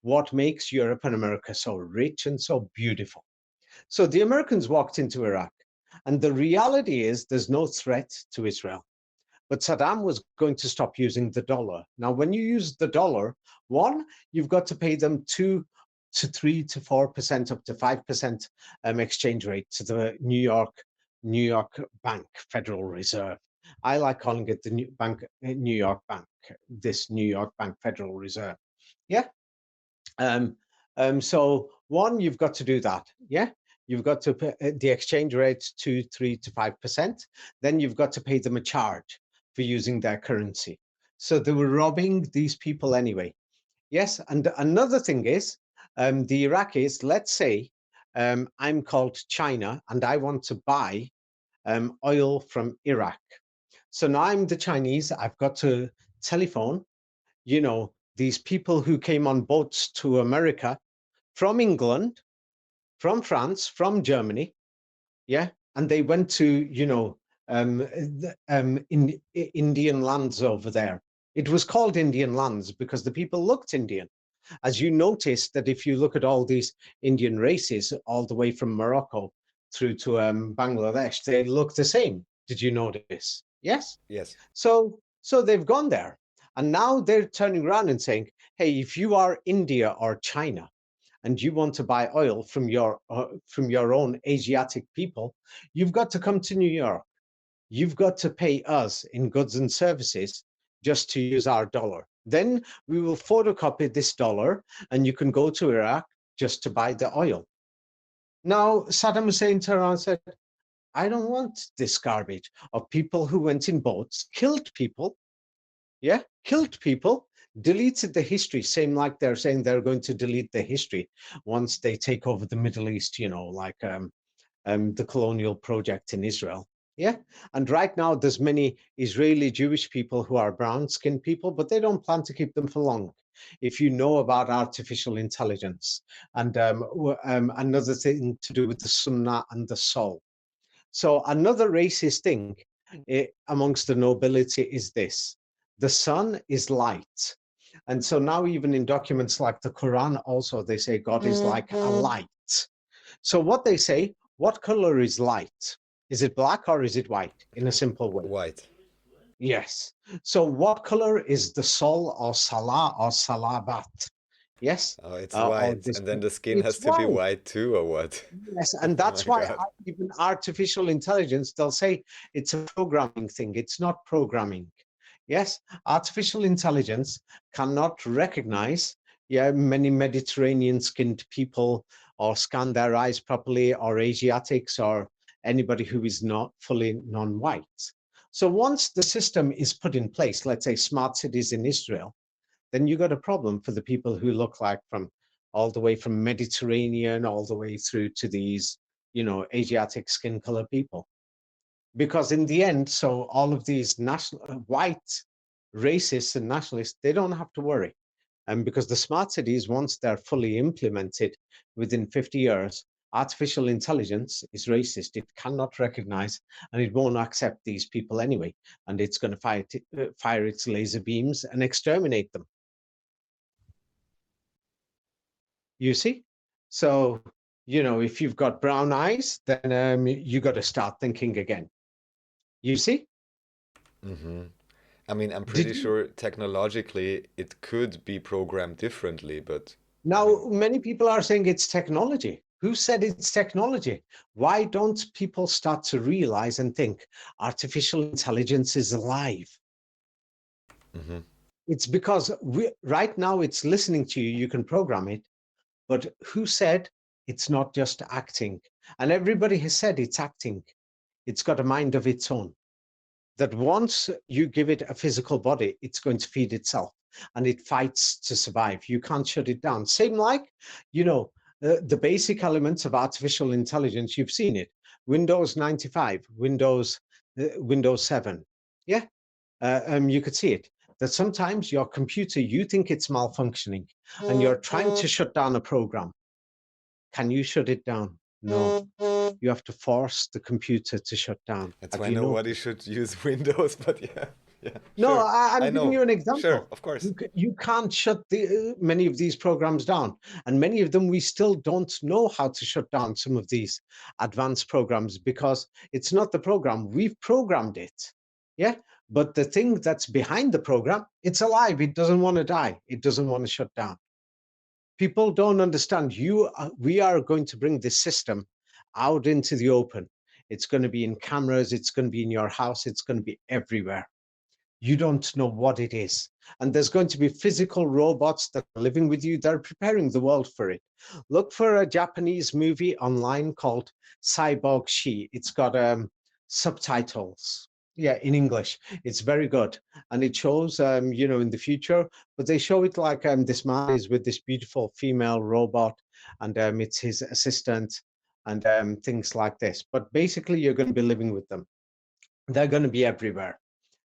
what makes Europe and America so rich and so beautiful. So the Americans walked into Iraq, and the reality is there's no threat to Israel. But Saddam was going to stop using the dollar. Now, when you use the dollar, one, you've got to pay them 2 to 3 to 4%, up to 5% exchange rate to the New York Bank, Federal Reserve. I like calling it the New York Bank, this New York Bank Federal Reserve. Yeah. So one, you've got to do that. Yeah. You've got to pay the exchange rate 2, 3 to 5%. Then you've got to pay them a charge for using their currency. So they were robbing these people anyway. Yes. And another thing is, the Iraqis, let's say I'm called China and I want to buy oil from Iraq. So now I'm the Chinese, I've got to telephone, these people who came on boats to America from England, from France, from Germany, yeah, and they went to, in Indian lands over there. It was called Indian lands because the people looked Indian. As you notice that if you look at all these Indian races, all the way from Morocco through to Bangladesh, they look the same. Did you notice? Yes? Yes. So they've gone there. And now they're turning around and saying, hey, if you are India or China, and you want to buy oil from your own Asiatic people, you've got to come to New York. You've got to pay us in goods and services just to use our dollar. Then we will photocopy this dollar and you can go to Iraq just to buy the oil. Now, Saddam Hussein turned around and said, I don't want this garbage of people who went in boats, killed people, deleted the history, same like they're saying they're going to delete the history once they take over the Middle East, like the colonial project in Israel. Yeah. And right now there's many Israeli Jewish people who are brown-skinned people, but they don't plan to keep them for long. If you know about artificial intelligence and another thing to do with the sunnah and the soul. So another racist thing amongst the nobility is this: the sun is light. And so now even in documents like the Quran also, they say God is like a light. So what they say, what color is light? Is it black or is it white? In a simple way. White. Yes. So what color is the soul or salah or salabat? Yes. Oh, it's white. And then the skin has to be white too, or what? Yes, and Oh that's my why God. even artificial intelligence, they'll say it's a programming thing. It's not programming. Yes, artificial intelligence cannot recognize, many Mediterranean-skinned people or scan their eyes properly, or Asiatics, or anybody who is not fully non-white. So once the system is put in place, let's say smart cities in Israel, then you got a problem for the people who look like from all the way from Mediterranean all the way through to these, Asiatic skin color people. Because in the end, so all of these white racists and nationalists, they don't have to worry. And because the smart cities, once they're fully implemented within 50 years, artificial intelligence is racist. It cannot recognize and it won't accept these people anyway. And it's going to fire its laser beams and exterminate them. You see? So, if you've got brown eyes, then you got to start thinking again. You see? Hmm. I mean, I'm Did pretty you? sure technologically it could be programmed differently, but I mean, Now, many people are saying it's technology. Who said it's technology? Why don't people start to realize and think artificial intelligence is alive? hmm. It's because right now it's listening to you, you can program it, but who said it's not just acting? And everybody has said it's acting. It's got a mind of its own. That once you give it a physical body, it's going to feed itself and it fights to survive. You can't shut it down. Same like, the basic elements of artificial intelligence, you've seen it. Windows 95, Windows 7. Yeah, you could see it. That sometimes your computer, you think it's malfunctioning and you're trying to shut down a program. Can you shut it down? No. You have to force the computer to shut down. That's Have why you nobody noticed? should use Windows, but yeah. Yeah, No, sure. I'm I giving know. you an Sure, example. of course. You can't shut many of these programs down, and many of them we still don't know how to shut down some of these advanced programs because it's not the program. We've programmed it, yeah. But the thing that's behind the program, it's alive. It doesn't want to die. It doesn't want to shut down. People don't understand. We are going to bring this system out into the open. It's going to be in cameras. It's going to be in your house. It's going to be everywhere. You don't know what it is. And there's going to be physical robots that are living with you. They're preparing the world for it. Look for a Japanese movie online called Cyborg She. It's got subtitles. Yeah, in English. It's very good. And it shows, in the future, but they show it like this man is with this beautiful female robot and it's his assistant and things like this. But basically, you're going to be living with them. They're going to be everywhere.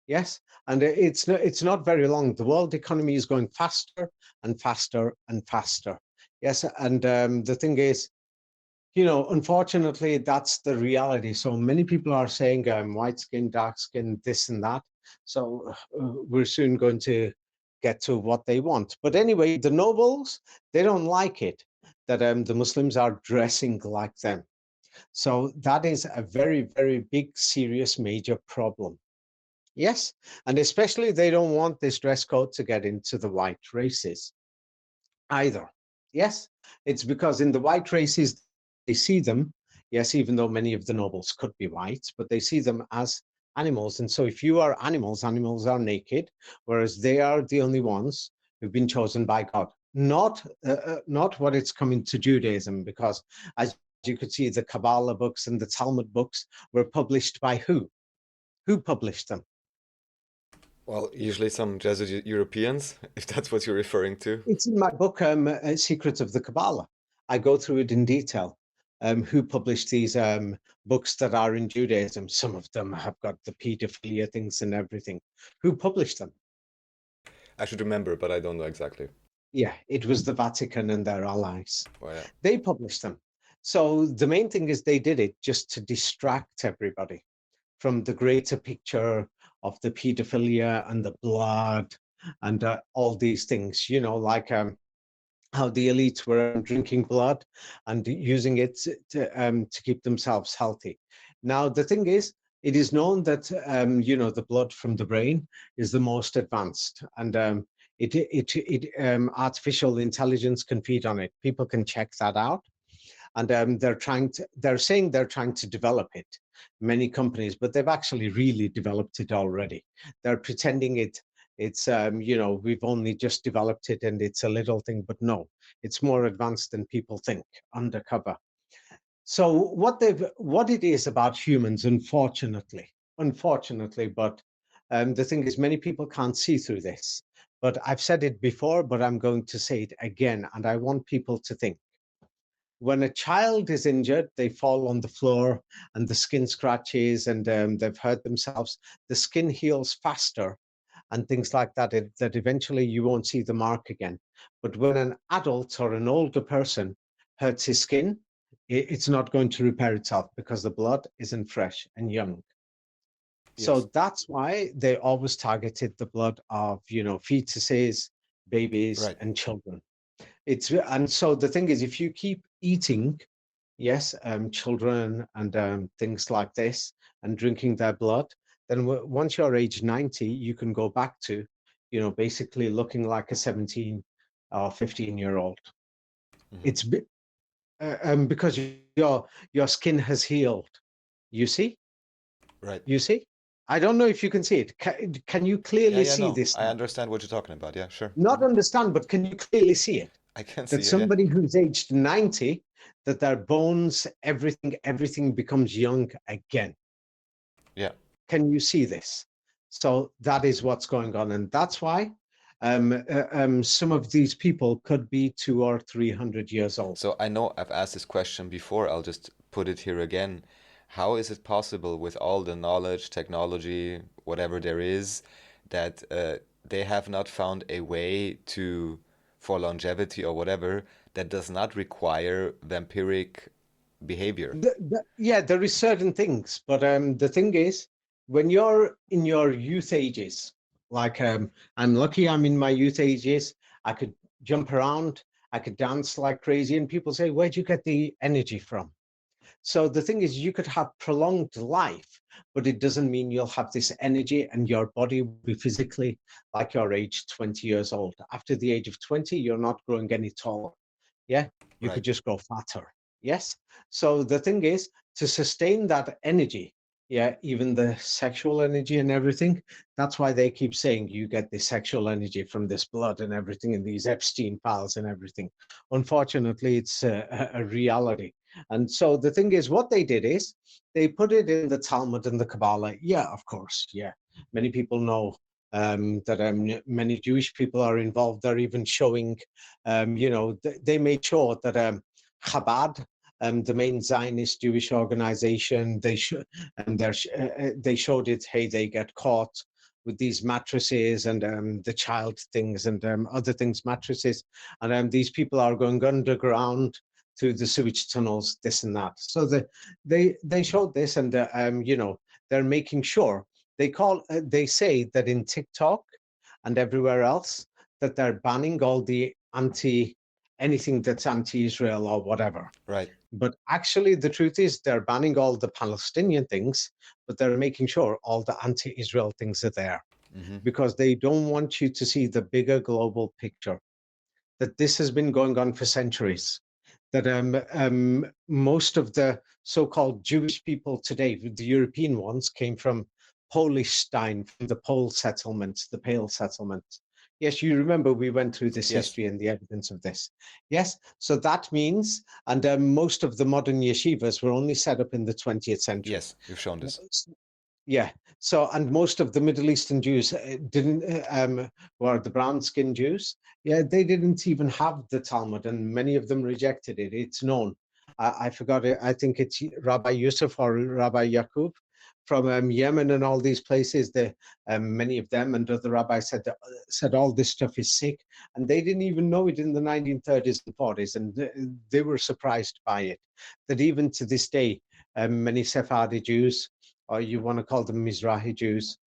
Yes, and it's not very long. The world economy is going faster and faster and faster. Yes, and the thing is, unfortunately, that's the reality. So many people are saying white skin, dark skin, this and that. So we're soon going to get to what they want. But anyway, the nobles, they don't like it that the Muslims are dressing like them. So that is a very, very big, serious, major problem. Yes, and especially they don't want this dress code to get into the white races either. Yes, it's because in the white races, they see them, yes, even though many of the nobles could be white, but they see them as animals. And so if you are animals, animals are naked, whereas they are the only ones who've been chosen by God. Not what it's coming to Judaism, because as you could see, the Kabbalah books and the Talmud books were published by who? Who published them? Well, usually some Jesuit Europeans, if that's what you're referring to. It's in my book, Secrets of the Kabbalah. I go through it in detail. Who published these books that are in Judaism? Some of them have got the pedophilia things and everything. Who published them? I should remember, but I don't know exactly. Yeah, it was the Vatican and their allies. Well, yeah. They published them. So the main thing is they did it just to distract everybody from the greater picture of the pedophilia and the blood and all these things, like how the elites were drinking blood and using it to keep themselves healthy. Now, the thing is, it is known that the blood from the brain is the most advanced, and artificial intelligence can feed on it. People can check that out, and they're saying they're trying to develop it. Many companies, but they've actually really developed it already. They're pretending it's we've only just developed it and it's a little thing, but no, it's more advanced than people think, undercover. So what it is about humans, unfortunately, but the thing is, many people can't see through this. But I've said it before, but I'm going to say it again, and I want people to think. When a child is injured, they fall on the floor and the skin scratches and they've hurt themselves. The skin heals faster and things like that, that eventually you won't see the mark again. But when an adult or an older person hurts his skin, it's not going to repair itself because the blood isn't fresh and young. Yes. So that's why they always targeted the blood of, fetuses, babies, Right. and children. And so the thing is, if you keep eating, yes, children and things like this, and drinking their blood, then once you're age 90, you can go back to, basically looking like a 17 or 15-year-old. Hmm. It's because your skin has healed. You see, Right. you see. I don't know if you can see it. Can you Yeah, clearly yeah, see no. this I now? understand what you're talking about. Yeah, sure. Not Hmm. understand, but can you clearly see it? I can That see it, yeah. somebody who's aged 90, that their bones, everything becomes young again. Yeah. Can you see this? So that is what's going on. And that's why some of these people could be 200 or 300 years old. So I know I've asked this question before. I'll just put it here again. How is it possible with all the knowledge, technology, whatever there is, that they have not found a way to, for longevity or whatever, that does not require vampiric behavior? Yeah, there is certain things, but the thing is, when you're in your youth ages, like I'm lucky I'm in my youth ages, I could jump around, I could dance like crazy, and people say, where'd you get the energy from? So the thing is, you could have prolonged life, but it doesn't mean you'll have this energy and your body will be physically like your age 20 years old. After the age of 20, you're not growing any taller. Yeah, you could Right. just grow fatter. Yes. So the thing is to sustain that energy. Yeah, even the sexual energy and everything. That's why they keep saying you get this sexual energy from this blood and everything in these Epstein files and everything. Unfortunately, it's a reality. And so the thing is, what they did is they put it in the Talmud and the Kabbalah. Yeah, of course. Yeah. Many people know that many Jewish people are involved. They're even showing, they made sure that Chabad, the main Zionist Jewish organization, they showed it. Hey, they get caught with these mattresses and the child things and other things, mattresses, and these people are going underground through the sewage tunnels, this and that. So they showed this, and they're making sure they say that in TikTok and everywhere else that they're banning all the anything that's anti-Israel or whatever. Right. But actually, the truth is they're banning all the Palestinian things, but they're making sure all the anti-Israel things are there Hmm. because they don't want you to see the bigger global picture, that this has been going on for centuries, that most of the so-called Jewish people today, the European ones, came from Polishstein, from the Pole settlement, the Pale settlement. Yes, you remember we went through this Yes. history and the evidence of this. Yes, so that means, and most of the modern yeshivas were only set up in the 20th century. Yes, you've shown this. Yeah. So, and most of the Middle Eastern Jews didn't, were the brown-skinned Jews. Yeah, they didn't even have the Talmud, and many of them rejected it. It's known. I forgot it. I think it's Rabbi Yusuf or Rabbi Yaqub from Yemen and all these places. Many of them and other rabbis said all this stuff is sick, and they didn't even know it in the 1930s and 40s, and they were surprised by it. That even to this day, many Sephardi Jews, or you want to call them Mizrahi Jews,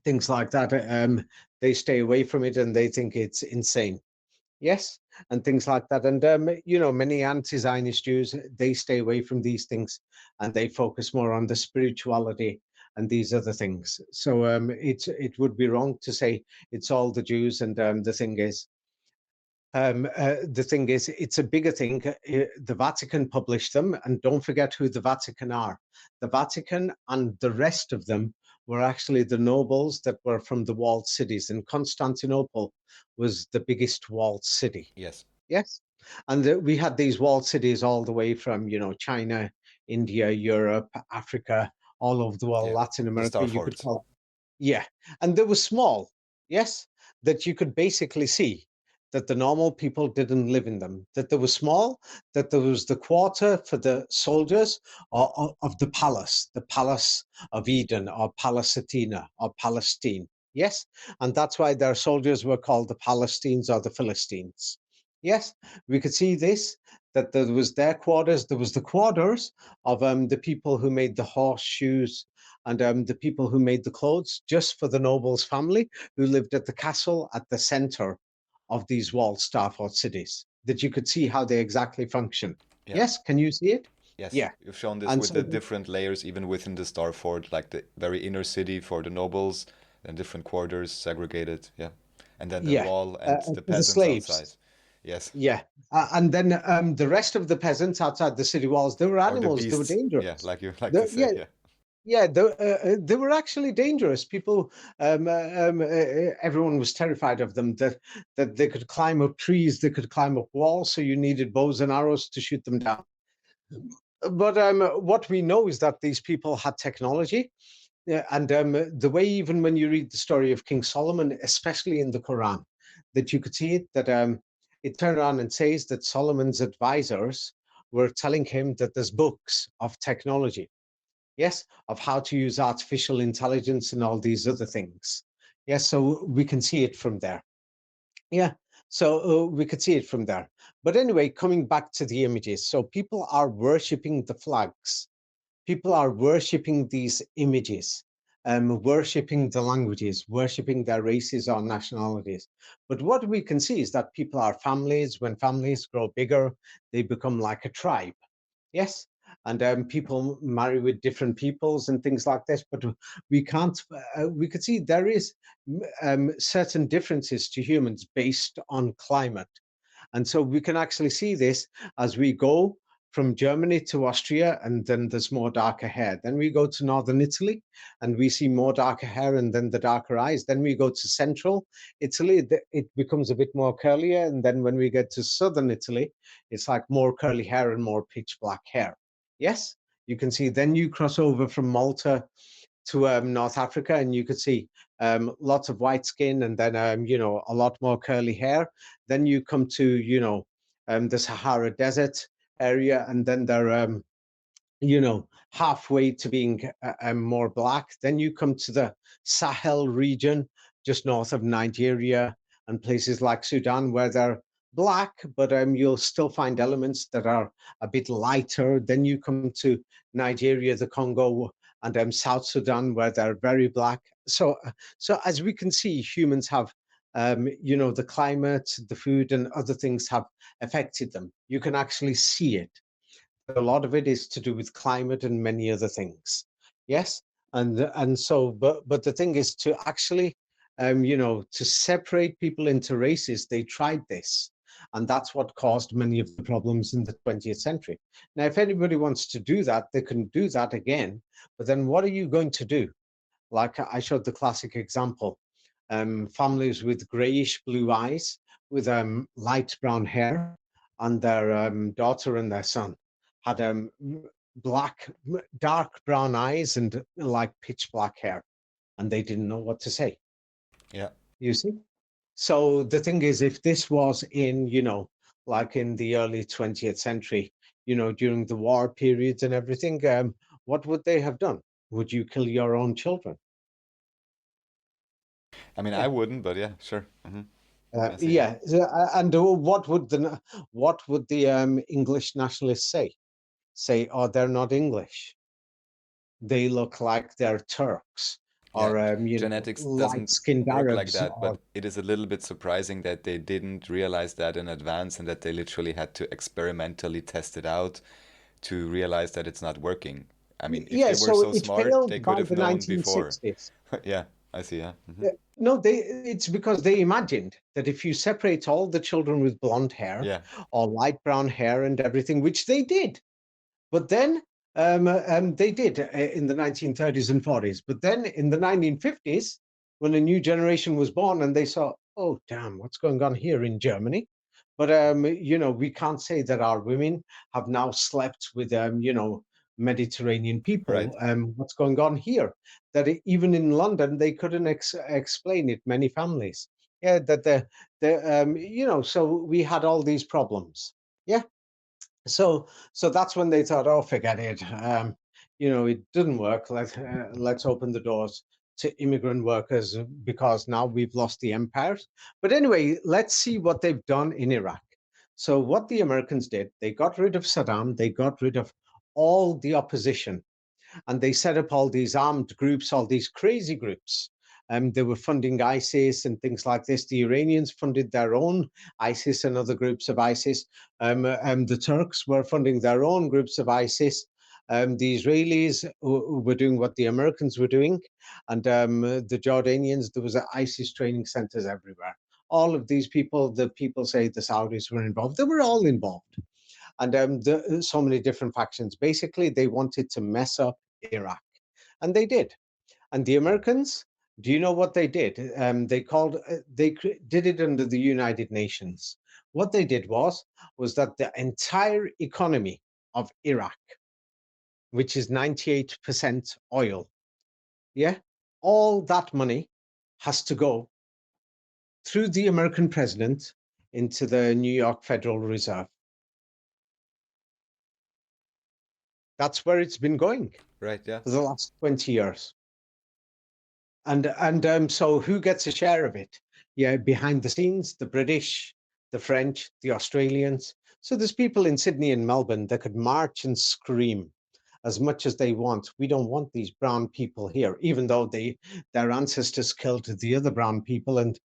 things like that. They stay away from it and they think it's insane. Yes, and things like that. And many anti-Zionist Jews, they stay away from these things and they focus more on the spirituality and these other things. So it would be wrong to say it's all the Jews. And the thing is, it's a bigger thing. The Vatican published them, and don't forget who the Vatican are. The Vatican and the rest of them were actually the nobles that were from the walled cities, and Constantinople was the biggest walled city. Yes. Yes, and we had these walled cities all the way from China, India, Europe, Africa, all over the world, Yeah. Latin The America. star You could forts. call, yeah, and they were small, yes, that you could basically see that the normal people didn't live in them, that they were small, that there was the quarter for the soldiers of the palace of Eden or Palestina or Palestine. Yes, and that's why their soldiers were called the Palestines or the Philistines. Yes, we could see this, that there was their quarters, there was the quarters of the people who made the horseshoes and the people who made the clothes just for the noble's family who lived at the castle at the center of these walled Starfort cities, that you could see how they exactly function. Yeah. Yes, can you see it? Yes, Yeah. you've shown this And with the so, different layers, even within the star fort, like the very inner city for the nobles, and different quarters segregated. Yeah. And then the yeah, wall and the for the peasants outside. slaves. Yes. Yeah. And then the rest of the peasants outside the city walls, they were Or the animals, they were beasts. Yeah, dangerous. like you like to Yeah, say. Yeah. yeah, they were actually dangerous. People, everyone was terrified of them. That they could climb up trees, they could climb up walls. So you needed bows and arrows to shoot them down. But what we know is that these people had technology, yeah, and the way even when you read the story of King Solomon, especially in the Quran, that you could see it that it turned around and says that Solomon's advisors were telling him that there's books of technology, yes, of how to use artificial intelligence and all these other things. Yes, so we can see it from there. Yeah, so we could see it from there. But anyway, coming back to the images, so people are worshipping the flags. People are worshipping these images. worshipping the languages, worshipping their races or nationalities. But what we can see is that people are families. When families grow bigger, they become like a tribe. Yes. And people marry with different peoples and things like this. But we can't, we could see there is certain differences to humans based on climate. And so we can actually see this as we go from Germany to Austria, and then there's more darker hair. Then we go to northern Italy, and we see more darker hair, and then the darker eyes. Then we go to central Italy, it becomes a bit more curlier. And then when we get to southern Italy, it's like more curly hair and more pitch black hair. Yes, you can see. Then you cross over from Malta to North Africa, and you could see lots of white skin, and then a lot more curly hair. Then you come to the Sahara Desert area, and then they're halfway to being more black. Then you come to the Sahel region, just north of Nigeria and places like Sudan, where they're black, but you'll still find elements that are a bit lighter. Then you come to Nigeria, the Congo, and South Sudan, where they're very black. So as we can see, humans have, the climate, the food, and other things have affected them. You can actually see it. A lot of it is to do with climate and many other things. Yes, and so, but the thing is to actually, to separate people into races. They tried this, and that's what caused many of the problems in the 20th century. Now, if anybody wants to do that, they can do that again. But then, what are you going to do? Like I showed the classic example, families with grayish blue eyes, with light brown hair, and their daughter and their son had dark brown eyes and like pitch black hair, and they didn't know what to say. Yeah. You see? So the thing is, if this was in, like in the early 20th century, during the war periods and everything, what would they have done? Would you kill your own children? I mean, I Yeah. wouldn't, but yeah, sure. I see. Yeah. Yeah, and what would the English nationalists say? Say, oh, they're not English. They look like they're Turks, Yeah. or Genetics doesn't light-skinned work like Arabs, that, but or it is a little bit surprising that they didn't realize that in advance and that they literally had to experimentally test it out to realize that it's not working. I mean, if yeah. they were So so it smart, they failed could by have the known before. 1960s. Yeah, I see. Yeah. No, it's because they imagined that if you separate all the children with blonde hair Yeah. or light brown hair and everything, which they did. But then they did in the 1930s and 40s. But then in the 1950s, when a new generation was born and they saw, oh, damn, what's going on here in Germany? But, we can't say that our women have now slept with, Mediterranean Right. people. What's going on here? That even in London, they couldn't explain it, many families. Yeah, that so we had all these problems. Yeah. So that's when they thought, oh, forget it. It didn't work. Let's open the doors to immigrant workers because now we've lost the empires. But anyway, let's see what they've done in Iraq. So what the Americans did, they got rid of Saddam, they got rid of all the opposition, and they set up all these armed groups, all these crazy groups. They were funding ISIS and things like this. The Iranians funded their own ISIS and other groups of ISIS. The Turks were funding their own groups of ISIS. The Israelis were doing what the Americans were doing, and the Jordanians, there was ISIS training centers everywhere. All of these people, the people say the Saudis were involved. They were all involved, and so many different factions. Basically, they wanted to mess up Iraq, and they did. And the Americans, do you know what they did? They did it under the United Nations. What they did was that the entire economy of Iraq, which is 98% oil, yeah, all that money has to go through the American president into the New York Federal Reserve. That's where it's been going Right. Yeah. for the last 20 years. And so who gets a share of it? Yeah, behind the scenes, the British, the French, the Australians. So there's people in Sydney and Melbourne that could march and scream as much as they want. We don't want these brown people here, even though their ancestors killed the other brown people and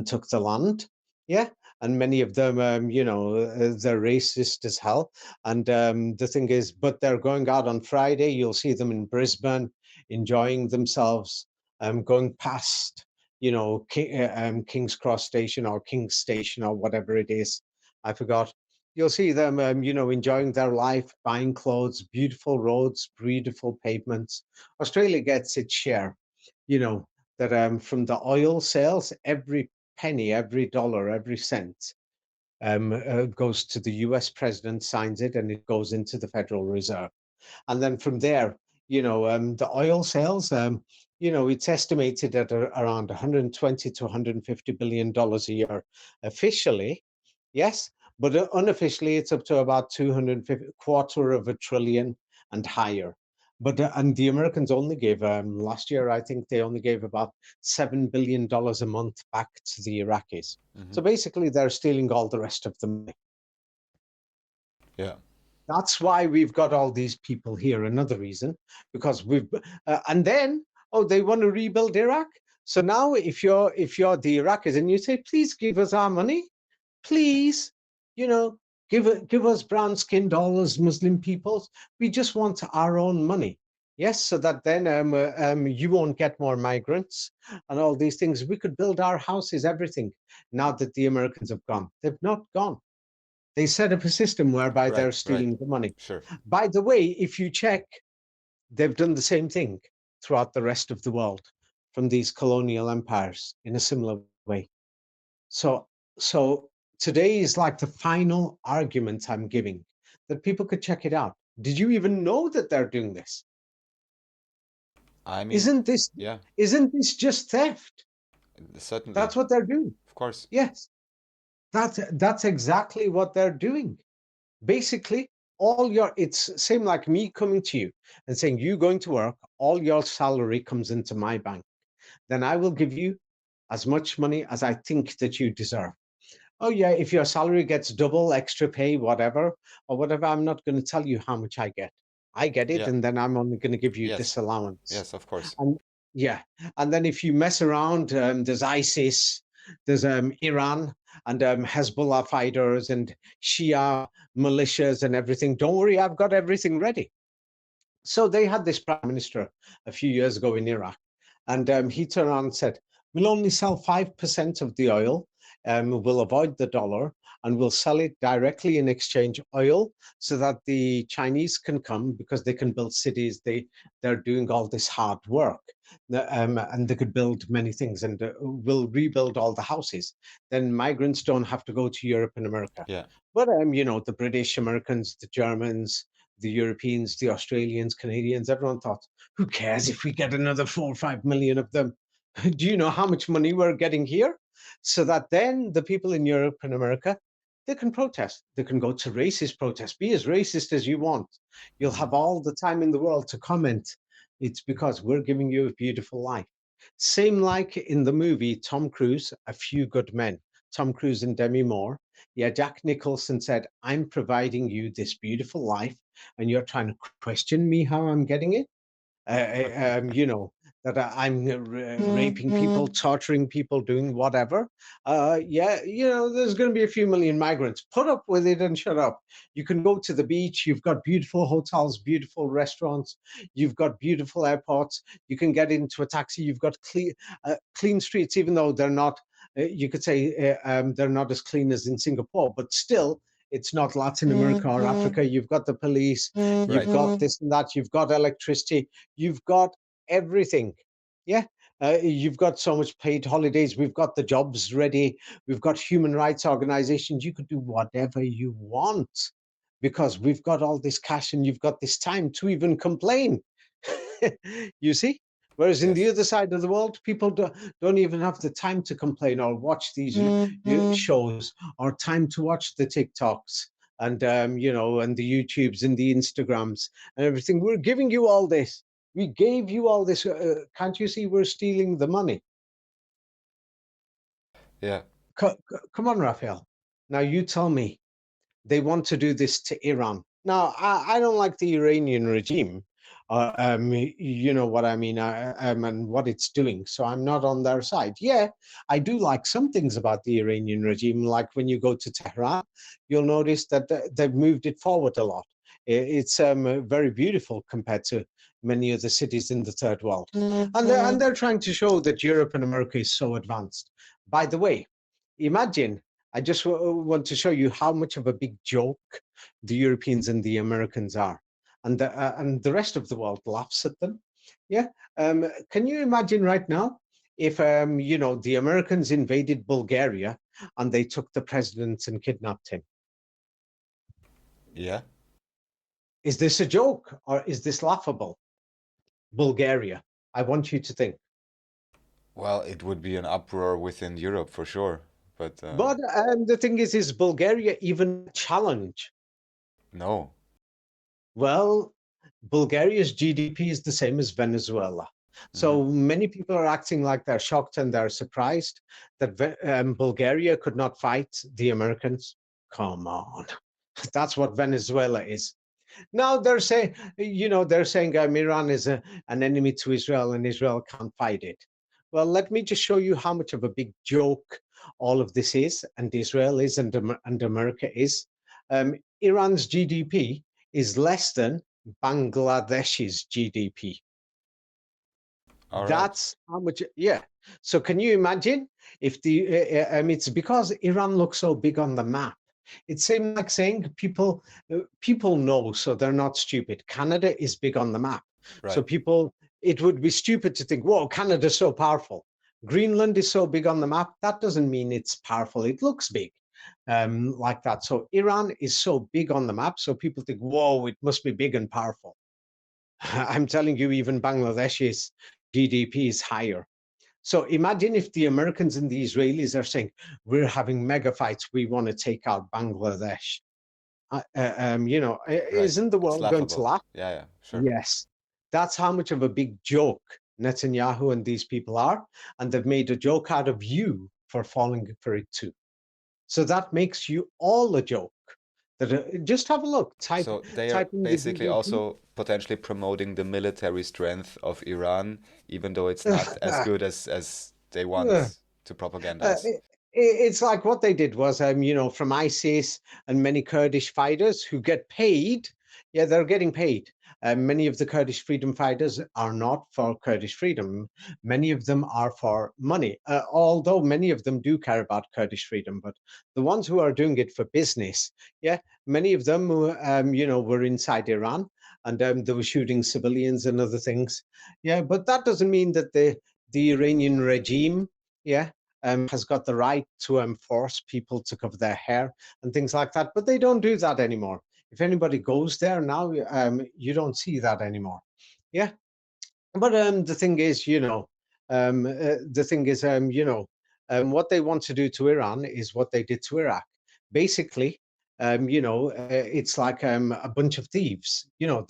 took the land. Yeah, and many of them, they're racist as hell. And the thing is, but they're going out on Friday. You'll see them in Brisbane enjoying themselves, going past, King's Cross Station or King's Station or whatever it is. I forgot. You'll see them, enjoying their life, buying clothes, beautiful roads, beautiful pavements. Australia gets its share, that from the oil sales, every penny, every dollar, every cent goes to the US president, signs it, and it goes into the Federal Reserve. And then from there, the oil sales, it's estimated at around 120 to 150 billion dollars a year officially, yes, but unofficially it's up to about 250, quarter of a trillion and higher. But and the Americans only gave last year, I think they only gave about $7 billion a month back to the Iraqis. So basically, they're stealing all the rest of the money. Yeah. That's why we've got all these people here. Another reason, because and then, oh, they want to rebuild Iraq. So now, if you're the Iraqis and you say, please give us our money, please, give us brown-skinned, all us Muslim peoples. We just want our own money. Yes, so that then you won't get more migrants and all these things. We could build our houses, everything. Now that the Americans have gone, they've not gone. They set up a system whereby they're stealing the money. Sure. By the way, if you check, they've done the same thing throughout the rest of the world from these colonial empires in a similar way. So today is like the final argument I'm giving, that people could check it out. Did you even know that they're doing this? I mean, Isn't this just theft? certainly. That's what they're doing. Of course. Yes. That's exactly what they're doing. Basically, it's same like me coming to you and saying, you going to work, all your salary comes into my bank. Then I will give you as much money as I think that you deserve. Oh yeah, if your salary gets double, extra pay, whatever, I'm not going to tell you how much I get. I get it, Yeah. and then I'm only going to give you Yes. this allowance. Yes, of course. And yeah, and then if you mess around, there's ISIS, there's Iran, and Hezbollah fighters and Shia militias and everything. Don't worry, I've got everything ready. So they had this prime minister a few years ago in Iraq, and he turned around and said, we'll only sell 5% of the oil, we'll avoid the dollar, and we'll sell it directly in exchange oil so that the Chinese can come because they can build cities. They're doing all this hard work, and they could build many things, and we'll rebuild all the houses. Then migrants don't have to go to Europe and America. Yeah. But the British, Americans, the Germans, the Europeans, the Australians, Canadians, everyone thought, who cares if we get another 4 or 5 million of them? Do you know how much money we're getting here? So that then the people in Europe and America, they can protest. They can go to racist protests. Be as racist as you want. You'll have all the time in the world to comment. It's because we're giving you a beautiful life. Same like in the movie Tom Cruise, A Few Good Men. Tom Cruise and Demi Moore. Yeah, Jack Nicholson said, I'm providing you this beautiful life, and you're trying to question me how I'm getting it. That I'm raping people, torturing people, doing whatever. There's going to be a few million migrants. Put up with it and shut up. You can go to the beach. You've got beautiful hotels, beautiful restaurants. You've got beautiful airports. You can get into a taxi. You've got clean streets, even though they're not. You could say they're not as clean as in Singapore, but still, it's not Latin America or Africa. You've got the police, you've got this and that, you've got electricity, you've got everything. Yeah. You've got so much paid holidays. We've got the jobs ready. We've got human rights organizations. You could do whatever you want because we've got all this cash and you've got this time to even complain. You see? Whereas in the other side of the world, people don't even have the time to complain or watch these shows or time to watch the TikToks and, and the YouTubes and the Instagrams and everything. We're giving you all this. We gave you all this. Can't you see we're stealing the money? Yeah. Come on, Raphael. Now you tell me. They want to do this to Iran. Now, I don't like the Iranian regime. You know what I mean, and what it's doing. So I'm not on their side. Yeah, I do like some things about the Iranian regime. Like when you go to Tehran, you'll notice that they've moved it forward a lot. It's very beautiful compared to many of the cities in the third world. And they're trying to show that Europe and America is so advanced. By the way, imagine, I just want to show you how much of a big joke the Europeans and the Americans are, and the rest of the world laughs at them. Yeah, can you imagine right now if you know, the Americans invaded Bulgaria and they took the president and kidnapped him? Yeah. Is this a joke or is this laughable? Bulgaria, I want you to think. Well, it would be an uproar within Europe for sure, but But the thing is Bulgaria even a challenge? no. Well, Bulgaria's GDP is the same as Venezuela. Hmm. So many people are acting like they're shocked and they're surprised that Bulgaria could not fight the Americans. Come on. That's what Venezuela is. Now they're saying, you know, they're saying Iran is an enemy to Israel and Israel can't fight it. Well, let me just show you how much of a big joke all of this is, and Israel is, and America is. Iran's GDP is less than Bangladesh's GDP. All right. That's how much, yeah. So can you imagine if it's because Iran looks so big on the map. It seems like saying people know, so they're not stupid. Canada is big on the map. So Right. people, it would be stupid to think, whoa, Canada's so powerful. Greenland is so big on the map. That doesn't mean it's powerful. It looks big like that. So Iran is so big on the map. So people think, whoa, it must be big and powerful. I'm telling you, even Bangladesh's GDP is higher. So imagine if the Americans and the Israelis are saying, we're having mega fights, we want to take out Bangladesh. You know, Right. isn't the It's world going to laughable. laugh? Yeah, yeah, sure. Yes. That's how much of a big joke Netanyahu and these people are. And they've made a joke out of you for falling for it too. So that makes you all a joke. That just have a look. So they are Type in the basically GDP. also potentially promoting the military strength of Iran, even though it's not as good as they want to propagandize. It's like what they did was, you know, from ISIS and many Kurdish fighters who get paid. Yeah, they're getting paid. Many of the Kurdish freedom fighters are not for Kurdish freedom. Many of them are for money, although many of them do care about Kurdish freedom. But the ones who are doing it for business, yeah, many of them, you know, were inside Iran and they were shooting civilians and other things. Yeah, but that doesn't mean that the Iranian regime, yeah, has got the right to force people to cover their hair and things like that. But they don't do that anymore. If anybody goes there now, you don't see that anymore. Yeah. But the thing is, you know, the thing is, you know, what they want to do to Iran is what they did to Iraq. Basically, you know, it's like a bunch of thieves. You know,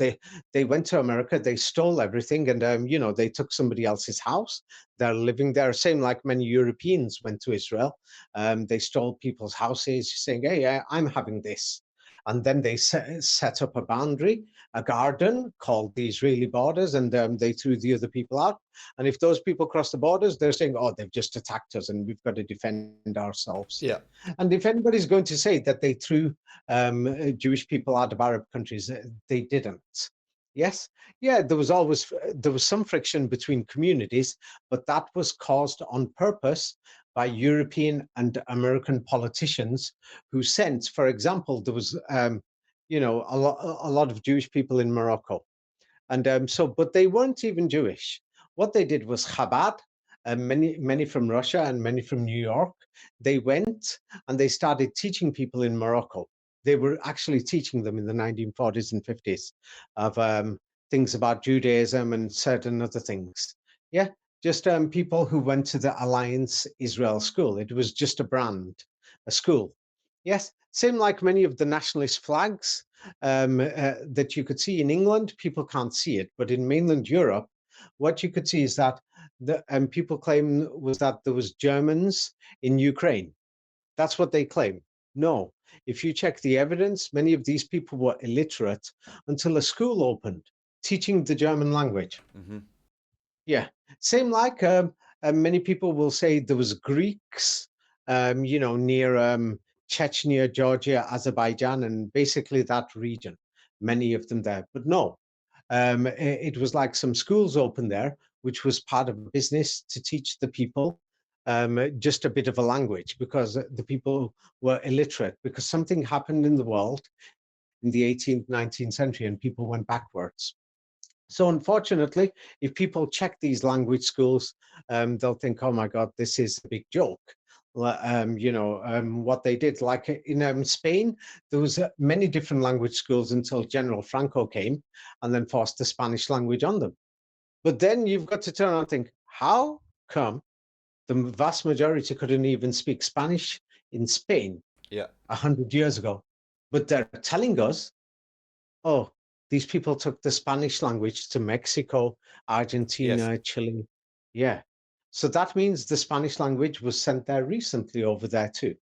they went to America, they stole everything, and you know, they took somebody else's house. They're living there. Same like many Europeans went to Israel. They stole people's houses, saying, "Hey, I'm having this." And then they set up a boundary, a garden called the Israeli borders, and they threw the other people out. And if those people cross the borders, they're saying, "Oh, they've just attacked us, and we've got to defend ourselves." Yeah. And if anybody's going to say that they threw Jewish people out of Arab countries, they didn't. Yes, yeah, there was some friction between communities, but that was caused on purpose by European and American politicians who sent, for example, there was you know, a lot of Jewish people in Morocco, and but they weren't even Jewish. What they did was Chabad, many from Russia and many from New York. They went and they started teaching people in Morocco. They were actually teaching them in the 1940s and 50s of things about Judaism and certain other things. Yeah, just people who went to the Alliance Israel School. It was just a brand, a school. Yes, same like many of the nationalist flags that you could see in England. People can't see it, but in mainland Europe, what you could see is that people claim was that there was Germans in Ukraine. That's what they claim. No. If you check the evidence, many of these people were illiterate until a school opened teaching the German language. Mm-hmm. Yeah. Same like many people will say there was Greeks, near Chechnya, Georgia, Azerbaijan, and basically that region, many of them there. But no, it was like some schools opened there, which was part of a business to teach the people just a bit of a language because the people were illiterate because something happened in the world in the 18th, 19th century and people went backwards. So unfortunately, if people check these language schools, they'll think, "Oh my God, this is a big joke." What they did, like in Spain, there was many different language schools until General Franco came and then forced the Spanish language on them. But then you've got to turn around and think, how come the vast majority couldn't even speak Spanish in Spain Yeah. 100 years ago? But they're telling us, oh, these people took the Spanish language to Mexico, Yes. Argentina, Chile. Yeah. So that means the Spanish language was sent there recently over there too.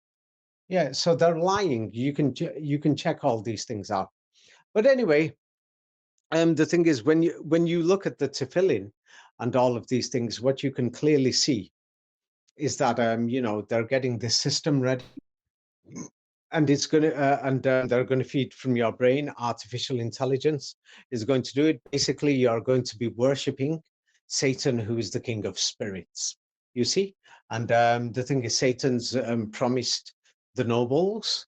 Yeah. So they're lying. You can check all these things out. But anyway, the thing is, when you look at the tefillin and all of these things, what you can clearly see is that they're getting the system ready and it's going to they're going to feed from your brain. Artificial intelligence is going to do it. Basically, you're going to be worshiping Satan, who is the king of spirits, you see. And the thing is, Satan's promised the nobles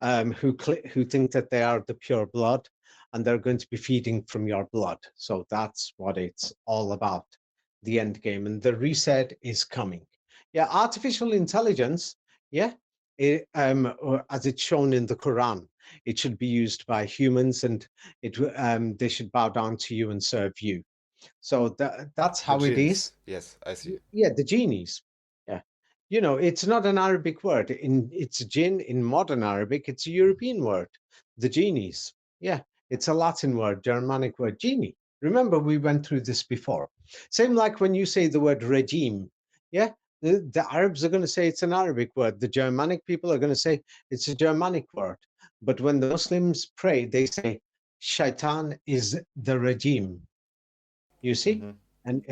who think that they are the pure blood and they're going to be feeding from your blood. So that's what it's all about, the end game, and the reset is coming. Yeah, artificial intelligence, yeah, or as it's shown in the Quran, it should be used by humans, and they should bow down to you and serve you. So that's The how it is. jinns. Yes, I see. Yeah, the genies. Yeah, it's not an Arabic word. It's jinn in modern Arabic. It's a European word. The genies. Yeah, it's a Latin word, Germanic word, genie. Remember, we went through this before. Same like when you say the word regime. Yeah, the Arabs are going to say it's an Arabic word. The Germanic people are going to say it's a Germanic word. But when the Muslims pray, they say shaitan is the regime. You see, Mm-hmm. and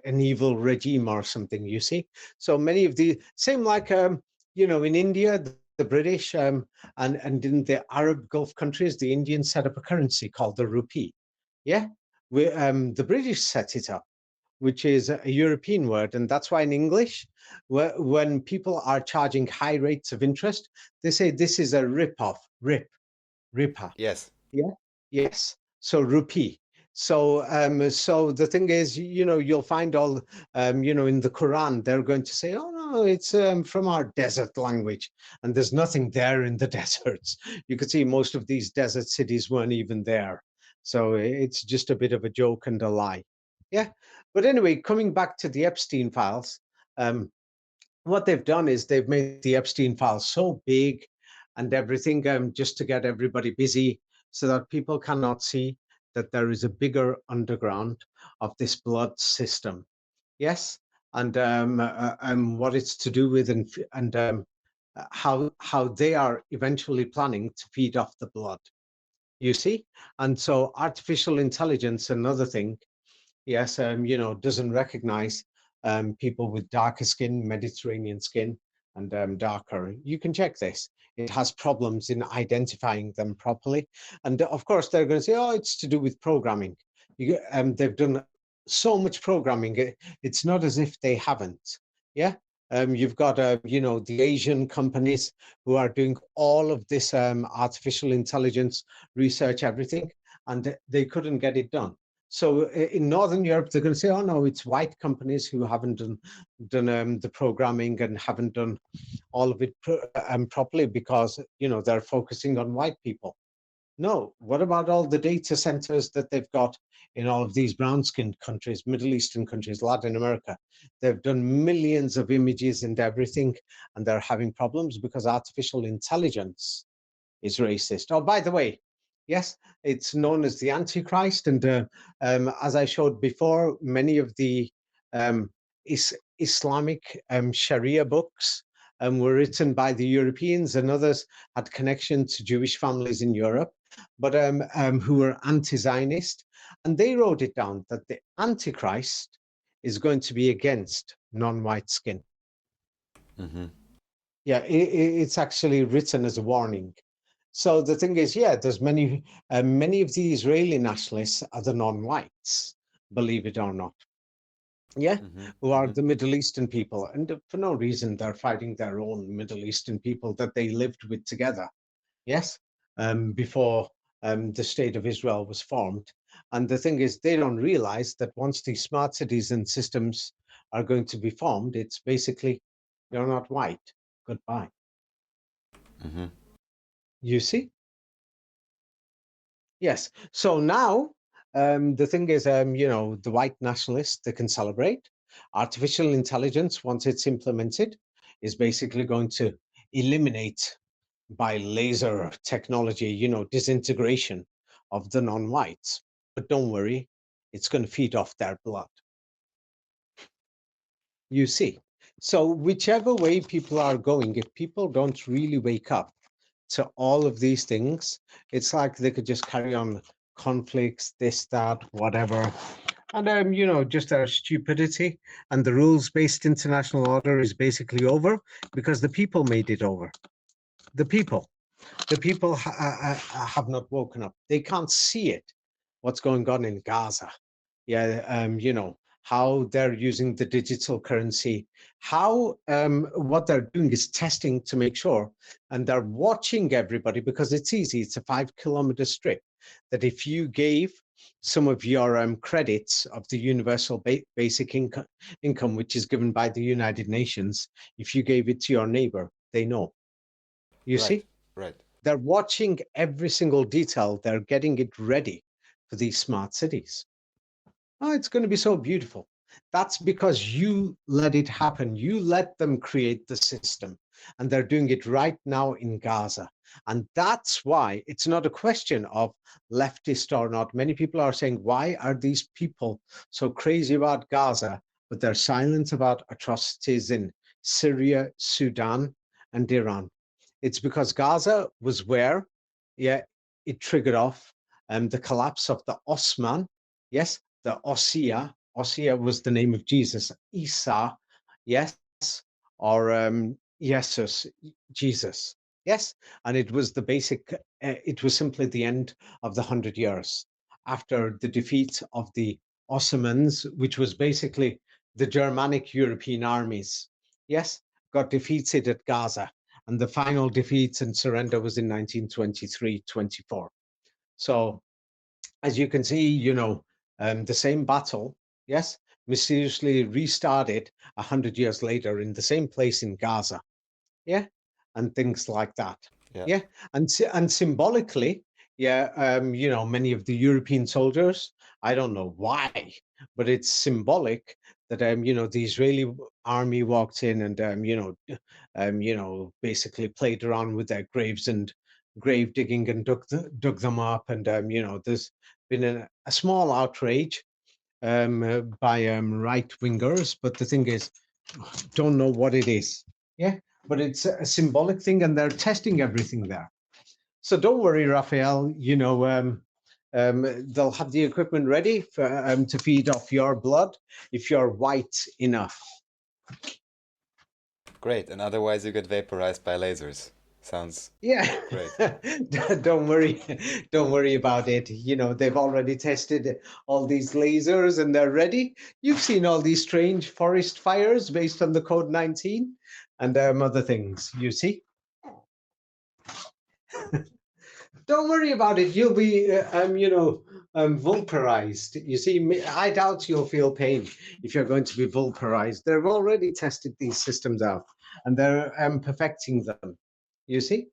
an evil regime or something. You see, so many of the same like in India, the British and in the Arab Gulf countries, the Indians set up a currency called the rupee. Yeah, the British set it up, which is a European word, and that's why in English, when people are charging high rates of interest, they say this is a rip-off, ripper. Yes. Yeah. Yes. So rupee. So the thing is, you'll find all, in the Quran, they're going to say, oh no, it's from our desert language, and there's nothing there in the deserts. You could see most of these desert cities weren't even there. So it's just a bit of a joke and a lie. Yeah. But anyway, coming back to the Epstein files, um, what they've done is they've made the Epstein files so big and everything just to get everybody busy so that people cannot see that there is a bigger underground of this blood system. Yes. And what it's to do with and how they are eventually planning to feed off the blood. You see? And so artificial intelligence, another thing, yes, doesn't recognize people with darker skin, Mediterranean skin, and darker. You can check this. It has problems in identifying them properly. And of course, they're going to say, oh, it's to do with programming. They've done so much programming. It's not as if they haven't. Yeah. You've got, the Asian companies who are doing all of this artificial intelligence research, everything, and they couldn't get it done. So in Northern Europe, they're going to say, "Oh no, it's white companies who haven't done the programming and haven't done all of it properly because they're focusing on white people." No, what about all the data centers that they've got in all of these brown-skinned countries, Middle Eastern countries, Latin America? They've done millions of images and everything, and they're having problems because artificial intelligence is racist. Oh, by the way, yes, it's known as the antichrist, and as I showed before, many of the um, Islamic Sharia books were written by the Europeans, and others had connection to Jewish families in Europe, but who were anti-Zionist, and they wrote it down that the antichrist is going to be against non-white skin. Mm-hmm. Yeah, it's actually written as a warning. So the thing is, yeah, there's many of the Israeli nationalists are the non-whites, believe it or not. Yeah, Mm-hmm. who are Mm-hmm. the Middle Eastern people, and for no reason they're fighting their own Middle Eastern people that they lived with together. Yes, before the state of Israel was formed. And the thing is, they don't realize that once these smart cities and systems are going to be formed, it's basically you're not white. Goodbye. Mm-hmm. You see? Yes. So now the thing is, the white nationalists, they can celebrate. Artificial intelligence, once it's implemented, is basically going to eliminate by laser technology, disintegration of the non-whites. But don't worry, it's going to feed off their blood. You see. So whichever way people are going, if people don't really wake up to all of these things, it's like they could just carry on conflicts, this, that, whatever. And just their stupidity and the rules-based international order is basically over because the people made it over. The people. The people have not woken up. They can't see it, what's going on in Gaza. Yeah, how they're using the digital currency, how what they're doing is testing to make sure, and they're watching everybody because it's easy. It's a 5 kilometer strip that if you gave some of your credits of the universal basic income, which is given by the United Nations, if you gave it to your neighbor, they know. You Right. see? Right. They're watching every single detail. They're getting it ready for these smart cities. Oh, it's going to be so beautiful. That's because you let it happen. You let them create the system. And they're doing it right now in Gaza. And that's why it's not a question of leftist or not. Many people are saying, why are these people so crazy about Gaza, but they're silent about atrocities in Syria, Sudan, and Iran? It's because Gaza was where, yeah, it triggered off the collapse of the Osman, yes, the Ossia. Ossia was the name of Jesus. Isa, yes, or Jesus, Jesus, yes. And it was the basic, it was simply the end of the 100 Years after the defeat of the Ottomans, which was basically the Germanic European armies, yes, got defeated at Gaza. And the final defeat and surrender was in 1923-24. So as you can see, the same battle, yes, mysteriously restarted 100 years later in the same place in Gaza, yeah, and things like that, Yeah. yeah, and symbolically, yeah, many of the European soldiers, I don't know why, but it's symbolic that the Israeli army walked in and basically played around with their graves and grave digging and dug them up, and there's been a small outrage by right wingers, but the thing is, don't know what it is. Yeah, but it's a symbolic thing, and they're testing everything there. So don't worry, Raphael. They'll have the equipment ready to feed off your blood if you're white enough. Great. And otherwise, you get vaporized by lasers. Sounds Yeah, great. don't worry, don't worry about it. They've already tested all these lasers and they're ready. You've seen all these strange forest fires based on the Code 19 and other things, you see. Don't worry about it. You'll be, vulperized. You see, I doubt you'll feel pain if you're going to be vulperized. They've already tested these systems out and they're perfecting them. You see?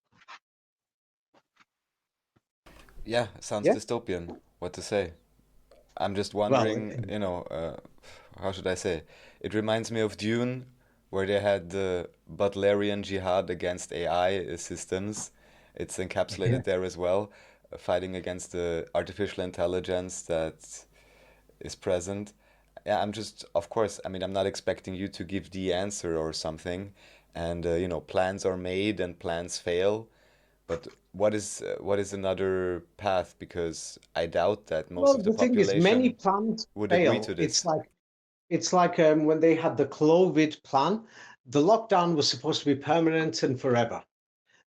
Yeah, sounds Yeah. dystopian. What to say? I'm just Well, wondering, how should I say? It reminds me of Dune, where they had the Butlerian jihad against AI systems. It's yeah. encapsulated there as well, fighting against the artificial intelligence that is present. Yeah, I'm just, of course, I mean, I'm not expecting you to give the answer or something. and plans are made and plans fail. But what is another path? Because I doubt that most Well, of the the thing is, many population plans would agree fail. to this. It's like when they had the COVID plan, the lockdown was supposed to be permanent and forever.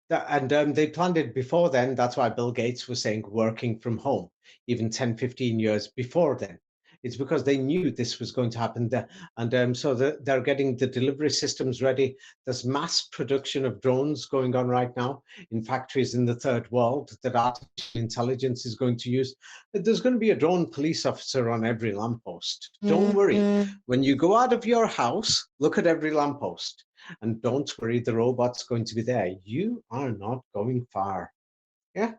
And they planned it before then. That's why Bill Gates was saying working from home, even 10, 15 years before then. It's because they knew this was going to happen there. And so they're getting the delivery systems ready. There's mass production of drones going on right now in factories in the third world that artificial intelligence is going to use. There's going to be a drone police officer on every lamppost. Don't worry. When you go out of your house, look at every lamppost. And don't worry, the robot's going to be there. You are not going far. Yeah.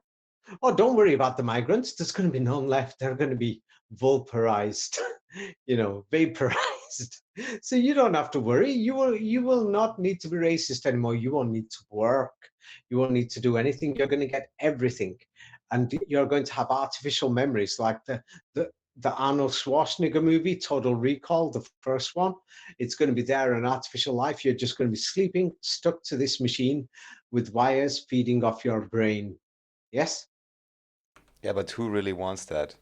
Oh, don't worry about the migrants. There's going to be none left. They're going to be vaporized, vaporized. So you don't have to worry. You will not need to be racist anymore. You won't need to work. You won't need to do anything. You're going to get everything. And you're going to have artificial memories like the Arnold Schwarzenegger movie, Total Recall, the first one. It's going to be there in artificial life. You're just going to be sleeping, stuck to this machine with wires feeding off your brain. Yes? Yeah, but who really wants that?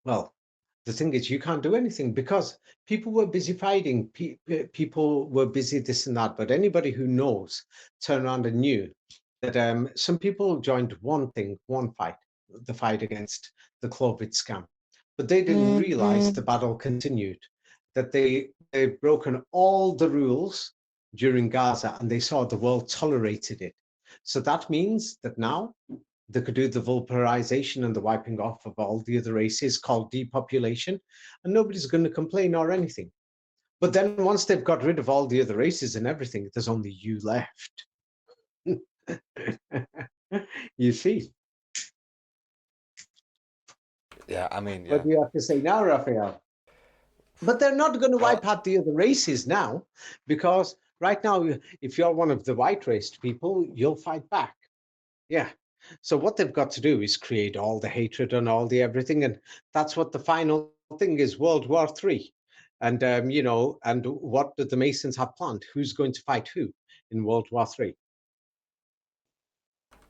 Well, the thing is, you can't do anything because people were busy fighting. People were busy this and that. But anybody who knows turned around and knew that some people joined one thing, one fight, the fight against the COVID scam. But they didn't realize the battle continued, that they've broken all the rules during Gaza and they saw the world tolerated it. So that means that now they could do the vaporization and the wiping off of all the other races called depopulation, and nobody's going to complain or anything. But then once they've got rid of all the other races and everything, there's only you left. You see. Yeah, I mean, What yeah. do you have to say now, Raphael? But they're not going to Well, wipe out the other races now, because right now, if you're one of the white raced people, you'll fight back. Yeah. So what they've got to do is create all the hatred and all the everything, and that's what the final thing is: World War III. And and what do the Masons have planned? Who's going to fight who in World War III?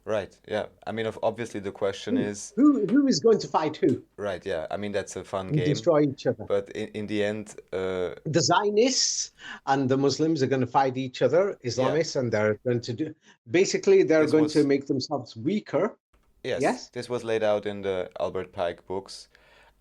right, yeah. I mean, obviously the question Who? is, Who is going to fight who right, yeah. I mean, that's a fun and game, destroy each other? but in the end, The Zionists and the Muslims are going to fight each other, yeah, Islamists, and they're going to do basically they're this going to was, make themselves weaker. yes, Yes. this was laid out in the Albert Pike books.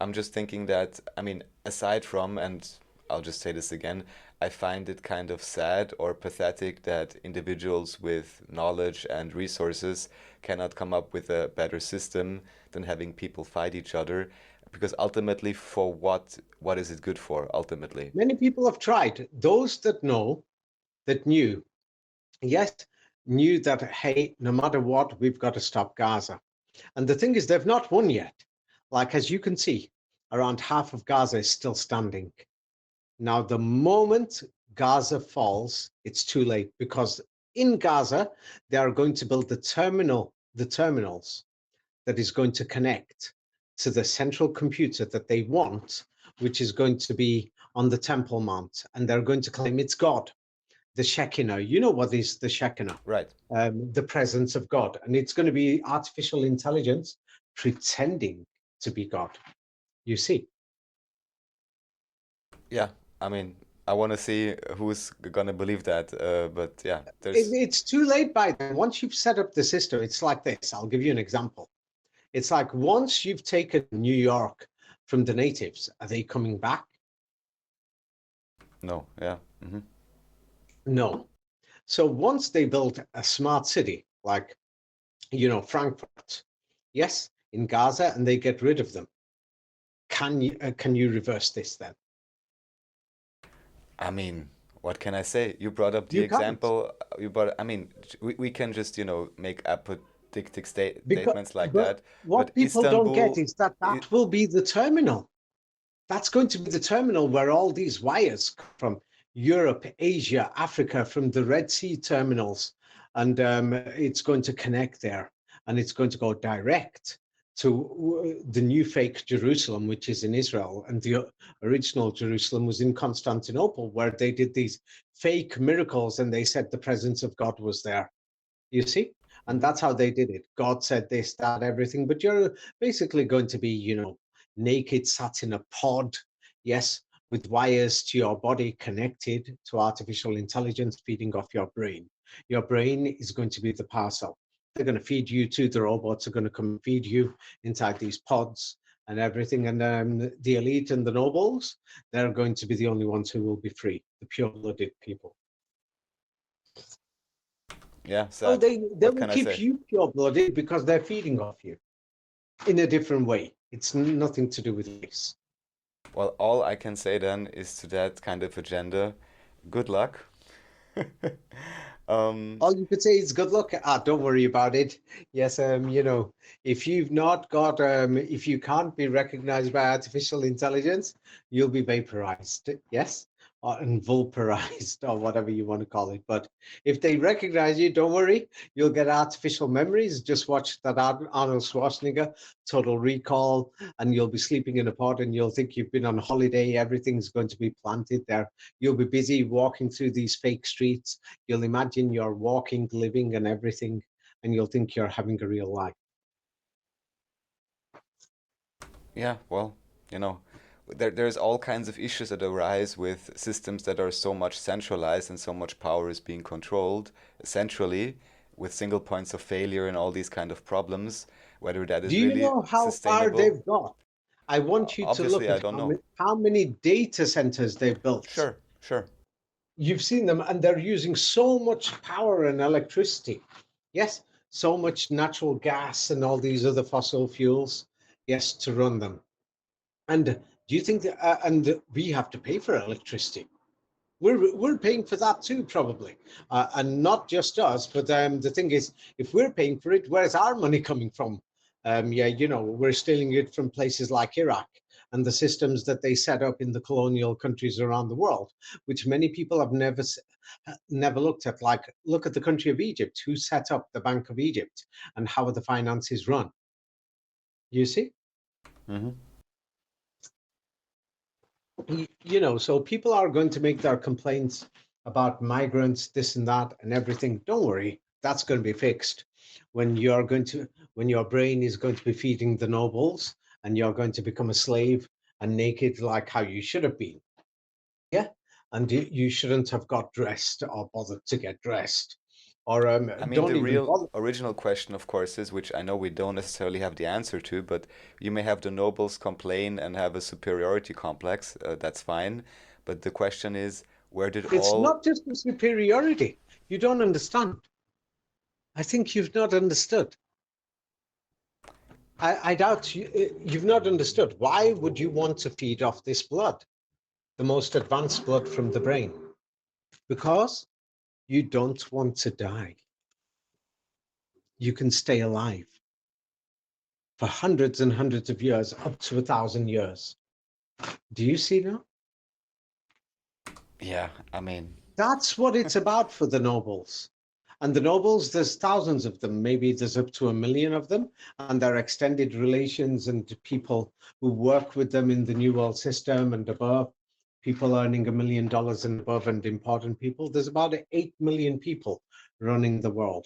I'm just thinking that, I mean, aside from, and I'll just say this again, I find it kind of sad or pathetic that individuals with knowledge and resources cannot come up with a better system than having people fight each other. Because ultimately, for what is it good for, ultimately? Many people have tried. Those that know, that knew, yes, knew that, hey, no matter what, we've got to stop Gaza. And the thing is, they've not won yet. Like, as you can see, around half of Gaza is still standing. Now, the moment Gaza falls, it's too late because in Gaza, they are going to build the terminals that is going to connect to the central computer that they want, which is going to be on the Temple Mount. And they're going to claim it's God, the Shekinah. You know what is the Shekinah? Right. The presence of God. And it's going to be artificial intelligence pretending to be God. You see, Yeah. I mean, I want to see who's gonna believe that. But yeah, there's it's too late by then. Once you've set up the system, it's like this. I'll give you an example. It's like once you've taken New York from the natives, are they coming back? no. Yeah. No. So once they build a smart city, like, Frankfurt, yes, in Gaza, and they get rid of them, can you reverse this then? I mean, what can I say? You brought up the You can't. example. I mean, we can just, make apodictic Because, statements like but that. But what people don't get Istanbul, is that I that will be the terminal. That's going to be the terminal where all these wires come from Europe, Asia, Africa, from the Red Sea terminals. And it's going to connect there and it's going to go direct to the new fake Jerusalem, which is in Israel, and the original Jerusalem was in Constantinople, where they did these fake miracles and they said the presence of God was there. You see? And Hmm. that's how they did it. God said this, that, everything, but you're basically going to be, naked, sat in a pod, yes, with wires to your body connected to artificial intelligence feeding off your brain. Your brain is going to be the parcel. They're going to feed you to, the robots are going to come feed you inside these pods and everything. And the elite and the nobles, they're going to be the only ones who will be free, the pure-blooded people. Yeah, Oh, sad. they What will can I keep say? you pure-blooded because they're feeding off you in a different way. It's nothing to do with race. Well, all I can say then is to that kind of agenda, good luck. Um, All you could say is good luck. Don't worry about it. Yes, if you've not got, if you can't be recognized by artificial intelligence, you'll be vaporized. Yes, and vaporized or whatever you want to call it. But if they recognize you, don't worry. You'll get artificial memories. Just watch that Arnold Schwarzenegger Total Recall, and you'll be sleeping in a pod, and you'll think you've been on holiday. Everything's going to be planted there. You'll be busy walking through these fake streets. You'll imagine you're walking, living, and everything, and you'll think you're having a real life. yeah, well, you know, there's all kinds of issues that arise with systems that are so much centralized and so much power is being controlled centrally with single points of failure and all these kind of problems, whether that Do is you really know how far sustainable. they've got? I want you to Obviously, look I at don't know. how many data centers they've built. Sure, sure. You've seen them, and they're using so much power and electricity. Yes, so much natural gas and all these other fossil fuels. Yes, to run them. And do you think that, and we have to pay for electricity? We're paying for that too, probably, and not just us. But the thing is, if we're paying for it, where's our money coming from? Yeah, we're stealing it from places like Iraq and the systems that they set up in the colonial countries around the world, which many people have never looked at. Like, look at the country of Egypt. Who set up the Bank of Egypt, and how are the finances run? You see? Hmm. So people are going to make their complaints about migrants, this and that, and everything. Don't worry, that's going to be fixed when your brain is going to be feeding the nobles and you're going to become a slave and naked like how you should have been. Yeah. And you shouldn't have got dressed or bothered to get dressed, or I mean, don't the even real bother. original question, of course, is which I know we don't necessarily have the answer to, but you may have the nobles complain and have a superiority complex. That's fine. But the question is, where did It's all. not just the superiority. You don't understand. I think you've not understood. I doubt you've not understood. Why would you want to feed off this blood, the most advanced blood from the brain? Because you don't want to die. You can stay alive for hundreds and hundreds of years, up to 1,000 years. Do you see now? Yeah, I mean, That's what it's about for the nobles. And the nobles, there's thousands of them. Maybe there's up to 1 million of them, and their extended relations and people who work with them in the New World System and above, people earning $1 million and above, and important people. There's about 8 million people running the world.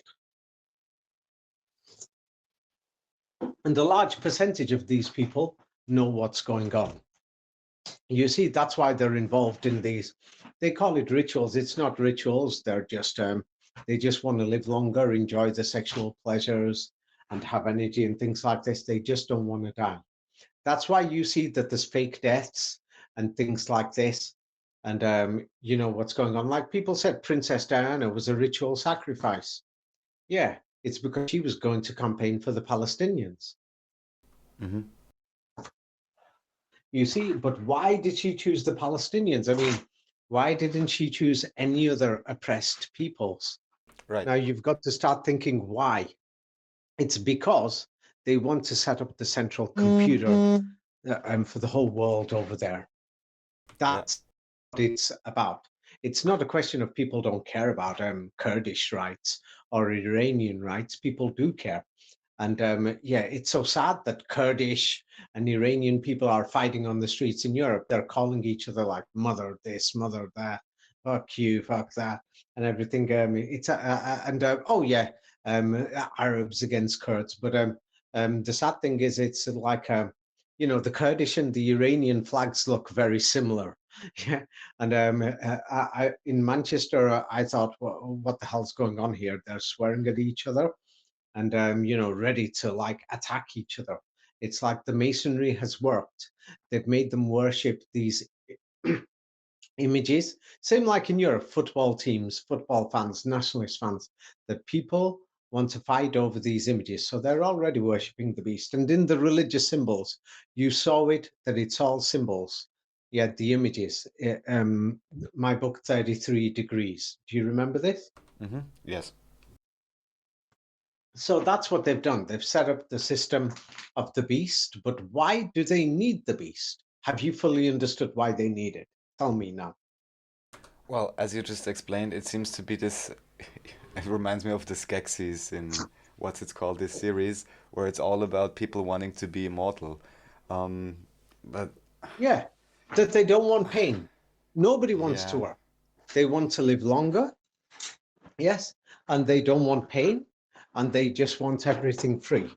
And a large percentage of these people know what's going on. You see, that's why they're involved in these. They call it rituals. It's not rituals. They just want to live longer, enjoy the sexual pleasures, and have energy and things like this. They just don't want to die. That's why you see that there's fake deaths and things like this. And what's going on. Like people said, Princess Diana was a ritual sacrifice. Yeah, it's because she was going to campaign for the Palestinians. hmm. You see, but why did she choose the Palestinians? I mean, why didn't she choose any other oppressed peoples? Right. Now you've got to start thinking why. It's because they want to set up the central computer for the whole world over there. Yeah. That's what it's about. It's not a question of people don't care about Kurdish rights or Iranian rights. People do care. And yeah, it's so sad that Kurdish and Iranian people are fighting on the streets in Europe. They're calling each other like mother this, mother that, fuck you, fuck that, and everything. It's and oh yeah, Arabs against Kurds. But the sad thing is, it's like you know, the Kurdish and the Iranian flags look very similar. Yeah, and in Manchester, I thought, well, what the hell's going on here? They're swearing at each other and you know, ready to like attack each other. It's like the masonry has worked. They've made them worship these images. Same like in Europe, football teams, football fans, nationalist fans, that people want to fight over these images. So they're already worshipping the beast. And in the religious symbols, you saw it, that it's all symbols. Yeah, the images. My book, 33 Degrees. Do you remember this? Yes. So that's what they've done. They've set up the system of the beast, but why do they need the beast? Have you fully understood why they need it? Tell me now. Well, as you just explained, it seems to be this. It reminds me of the Skeksis in what's it called, this series, where it's all about people wanting to be immortal. Um, but Yeah, that they don't want pain. Nobody wants to yeah, work. They want to live longer, yes, and they don't want pain, and they just want everything free.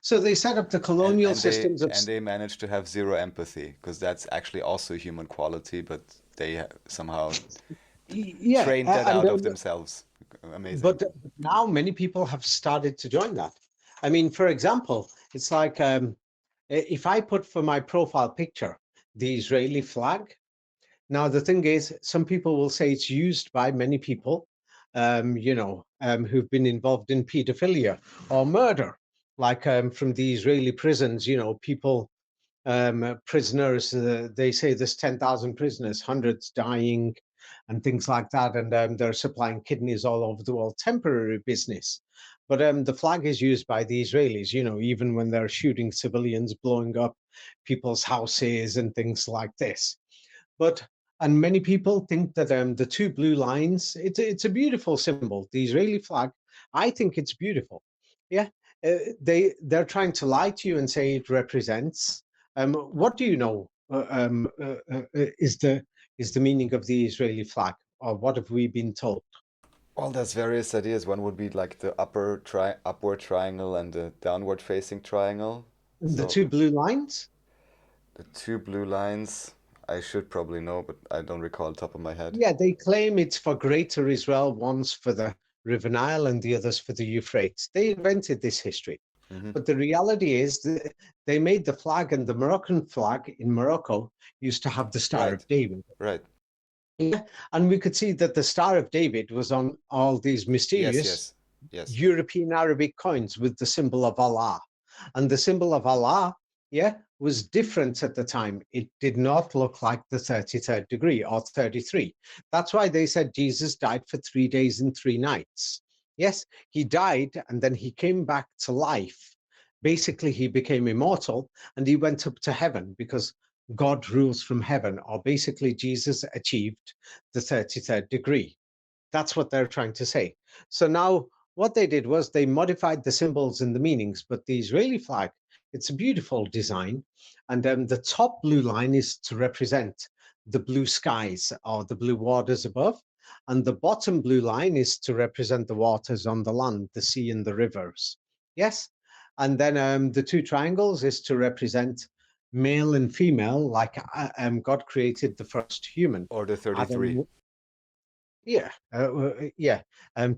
So they set up the and colonial and they systems of, and they manage to have zero empathy because that's actually also a human quality, but they somehow yeah, trained that and out of themselves. Amazing. but now many people have started to join that. I mean, for example, it's like if I put for my profile picture the Israeli flag. Now the thing is, some people will say it's used by many people, you know, who've been involved in pedophilia or murder, like from the Israeli prisons. You know, people prisoners. They say there's 10,000 prisoners, hundreds dying, and things like that. And they're supplying kidneys all over the world. Temporary business. But the flag is used by the Israelis, you know, even when they're shooting civilians, blowing up people's houses and things like this. But and many people think that the two blue lines, it's a beautiful symbol. The Israeli flag, I think it's beautiful. Yeah, they're trying to lie to you and say it represents. What do you know? Is the meaning of the Israeli flag, or what have we been told? Well, there's various ideas. One would be like the upward triangle and the downward facing triangle. The So two blue lines. the two blue lines, I should probably know, but I don't recall the top of my head. Yeah, they claim it's for Greater Israel. One's for the River Nile and the others for the Euphrates. They invented this history. Hmm. But the reality is that they made the flag, and the Moroccan flag in Morocco used to have the Star Right, of David. right. Yeah. And we could see that the Star of David was on all these Yes, mysterious yes, yes. European Arabic coins with the symbol of Allah. And the symbol of Allah, yeah, was different at the time. It did not look like the 33rd degree or 33. That's why they said Jesus died for 3 days and 3 nights. Yes, he died and then he came back to life. Basically, he became immortal and he went up to heaven because God rules from heaven, or basically, Jesus achieved the 33rd degree. That's what they're trying to say. So now what they did was they modified the symbols and the meanings, but the Israeli flag, it's a beautiful design. And the top blue line is to represent the blue skies or the blue waters above. And the bottom blue line is to represent the waters on the land, the sea and the rivers. Yes. And then the two triangles is to represent male and female, like God created the first human. Or the 33. Adam, yeah, yeah,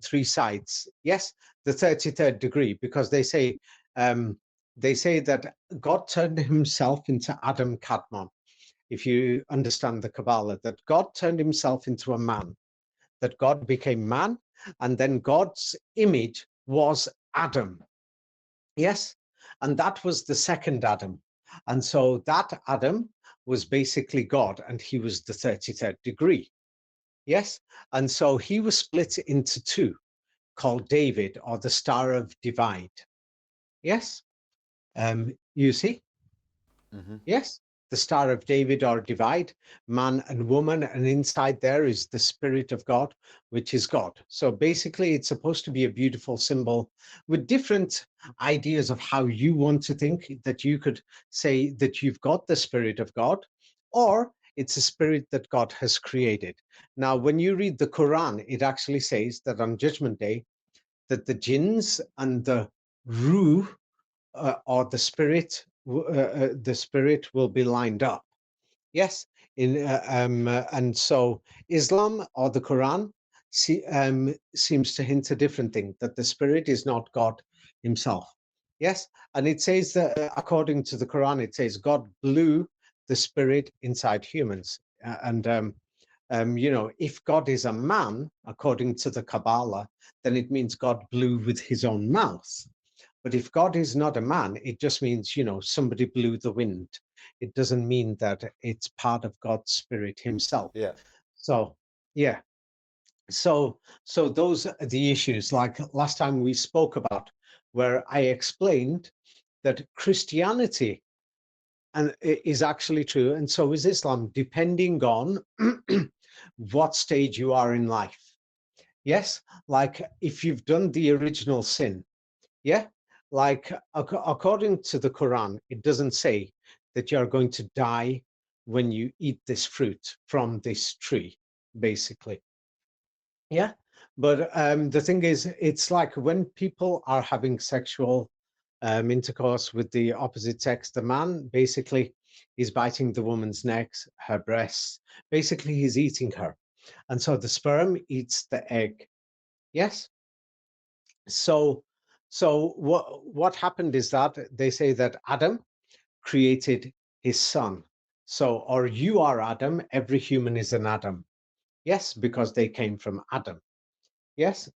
three sides. Yes, the 33rd degree, because they say that God turned himself into Adam Kadmon. If you understand the Kabbalah, that God turned himself into a man, that God became man, and then God's image was Adam. Yes, and that was the second Adam. And so that Adam was basically God, and he was the 33rd degree. Yes. And so he was split into two, called David, or the Star of Divide. Yes. You see? Hmm. Yes. the Star of David or divide, man and woman, and inside there is the Spirit of God, which is God. So basically, it's supposed to be a beautiful symbol with different ideas of how you want to think, that you could say that you've got the Spirit of God, or it's a spirit that God has created. Now, when you read the Quran, it actually says that on Judgment Day, that the jinns and the ruh, or the spirit will be lined up. Yes, and so Islam or the Quran seems to hint a different thing, that the spirit is not God himself. Yes, and it says that according to the Quran, it says God blew the spirit inside humans. If God is a man, according to the Kabbalah, then it means God blew with his own mouth. But if God is not a man, it just means, somebody blew the wind. It doesn't mean that it's part of God's spirit himself. Yeah. So, yeah. So those are the issues. Like last time we spoke about, where I explained that Christianity is actually true, and so is Islam, depending on what stage you are in life. Yes, like if you've done the original sin, yeah, like according to the Quran, it doesn't say that you're going to die when you eat this fruit from this tree, basically. Yeah, but the thing is, it's like when people are having sexual intercourse with the opposite sex, the man basically is biting the woman's necks, her breasts. Basically, he's eating her, and so the sperm eats the egg. Yes. So, so what happened is that they say that Adam created his son. So, or you are Adam. Every human is an Adam. Yes, because they came from Adam. Yes.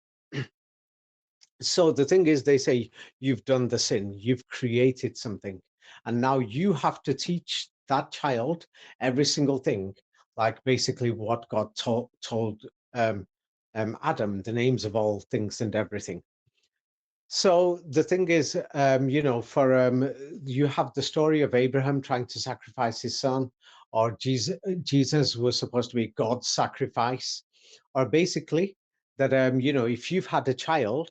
So the thing is, they say you've done the sin, you've created something, and now you have to teach that child every single thing, like basically what God told Adam, the names of all things and everything. So the thing is, you have the story of Abraham trying to sacrifice his son, or Jesus was supposed to be God's sacrifice, or basically that if you've had a child,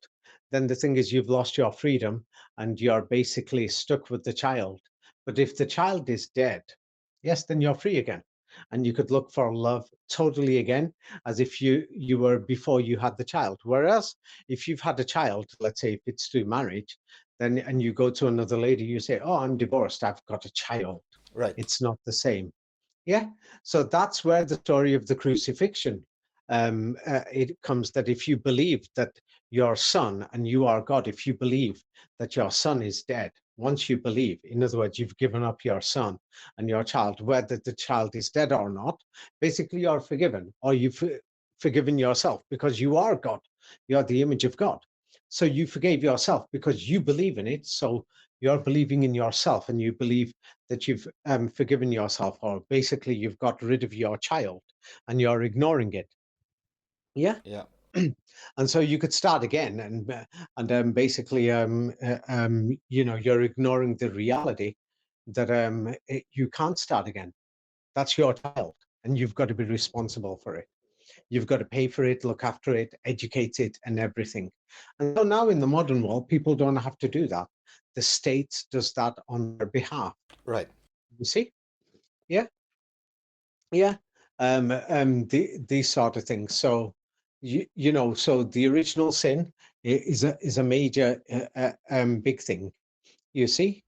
then the thing is you've lost your freedom and you're basically stuck with the child. But if the child is dead, yes, then you're free again, and you could look for love totally again, as if you were before you had the child. Whereas if you've had a child, let's say if it's through marriage, then and you go to another lady, you say, "Oh, I'm divorced. I've got a child." Right. It's not the same. Yeah. So that's where the story of the crucifixion it comes, that if you believe that your son and you are God, if you believe that your son is dead, once you believe, in other words, you've given up your son and your child, whether the child is dead or not, basically you're forgiven, or you've forgiven yourself because you are God. You're the image of God. So you forgave yourself because you believe in it. So you're believing in yourself, and you believe that you've forgiven yourself, or basically you've got rid of your child and you're ignoring it. Yeah. Yeah. And so you could start again, and basically, you're ignoring the reality that you can't start again. That's your child, and you've got to be responsible for it. You've got to pay for it, look after it, educate it, and everything. And so now in the modern world, people don't have to do that. The state does that on their behalf. Right. You see? Yeah, yeah. These sort of things. So, so the original sin is a major big thing. You see?